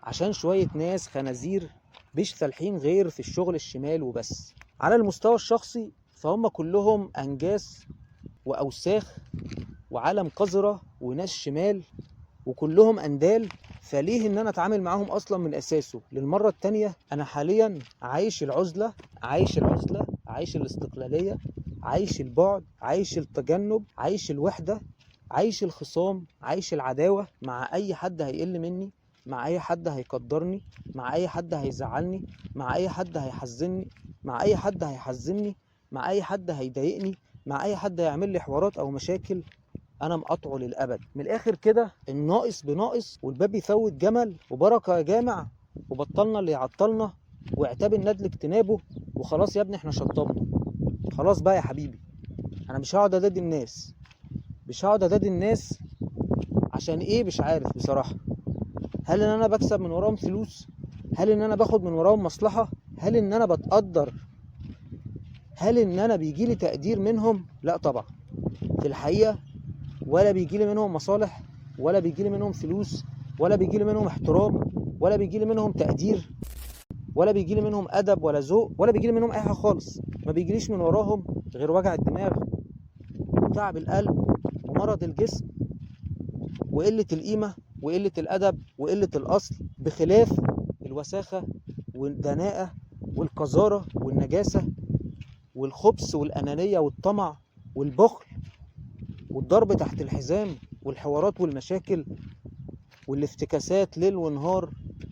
عشان شوية ناس خنازير مش فالحين غير في الشغل الشمال وبس. على المستوى الشخصي فهم كلهم أنجاس وأوساخ وعالم قذرة وناس شمال وكلهم أندال. فليه إن أنا أتعامل معاهم أصلا من أساسه؟ للمرة التانية أنا حاليا عايش العزلة، عايش الاستقلالية، عايش البعد، عايش التجنب، عايش الوحدة، عايش الخصام، عايش العداوة مع أي حد هيقل مني، مع أي حد هيقدرني، مع أي حد هيزعلني، مع أي حد هيحزني، مع أي حد هيحزني، مع أي حد هيضايقني، مع أي حد هيعمل لي حوارات أو مشاكل. انا مقاطعه للابد. من الاخر كده الناقص بناقص والباب يفوت جمل، وبركه يا جامع، وبطلنا اللي يعطلنا، واعتاب الندل اجتنابه. وخلاص يا ابني احنا شطبنا. خلاص بقى يا حبيبي، انا مش هقعد اداد الناس، مش هقعد اداد الناس. عشان ايه؟ مش عارف بصراحه. هل ان انا بكسب من وراهم فلوس؟ هل ان انا باخد من وراهم مصلحه؟ هل ان انا بتقدر؟ هل ان انا بيجيلي تقدير منهم؟ لا طبعا. في الحقيقه ولا بيجيلي منهم مصالح، ولا بيجيلي منهم فلوس، ولا بيجيلي منهم احترام، ولا بيجيلي منهم تقدير، ولا بيجيلي منهم ادب ولا ذوق، ولا بيجيلي منهم اي حاجه خالص. ما بيجيليش من وراهم غير وجع الدماغ وتعب القلب ومرض الجسم وقله القيمه وقله الادب وقله الاصل، بخلاف الوساخه والدناءه والقذاره والنجاسه والخبث والانانيه والطمع والبخل والضرب تحت الحزام والحوارات والمشاكل والافتكاسات ليل ونهار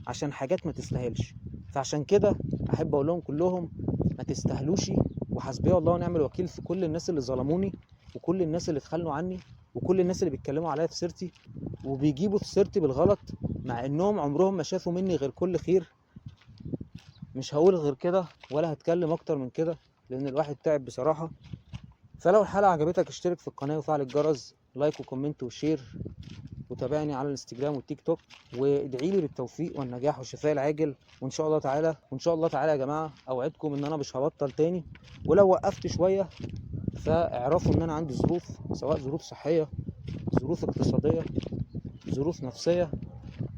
عشان حاجات ما تستاهلش. فعشان كده احب اقول لهم كلهم ما تستاهلوش، وحسبي الله ونعم الوكيل في كل الناس اللي ظلموني، وكل الناس اللي اتخلوا عني، وكل الناس اللي بيتكلموا عليا في سيرتي وبيجيبوا في سيرتي بالغلط، مع انهم عمرهم ما شافوا مني غير كل خير. مش هقول غير كده ولا هتكلم اكتر من كده، لان الواحد تعب بصراحة. فلو الحلقة عجبتك اشترك في القناة وفعل الجرس، لايك وكومنت وشير، وتابعني على الانستجرام والتيك توك، وادعي لي بالتوفيق والنجاح والشفاء العاجل. وان شاء الله تعالى، وان شاء الله تعالى يا جماعه اوعدكم ان انا مش هبطل تاني. ولو وقفت شويه فاعرفوا ان انا عندي ظروف، سواء ظروف صحيه، ظروف اقتصاديه، ظروف نفسيه.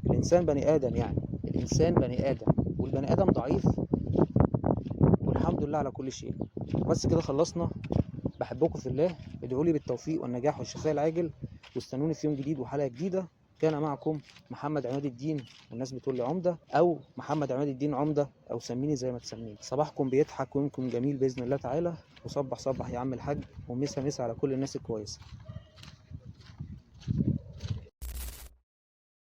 الانسان بني ادم، يعني الانسان بني ادم، والبني ادم ضعيف، والحمد لله على كل شيء. بس كده خلصنا. بحبكم في الله، ادعوا لي بالتوفيق والنجاح والشفاء العاجل، واستنوني في يوم جديد وحلقة جديدة. كان معكم محمد عماد الدين، والناس بتقول لي عمدة، أو محمد عماد الدين عمدة، أو سميني زي ما تسميني. صباحكم بيضحك ويومكم جميل بإذن الله تعالى. وصبح صبح يا عم الحاج، ومسا مسا على كل الناس الكويسة.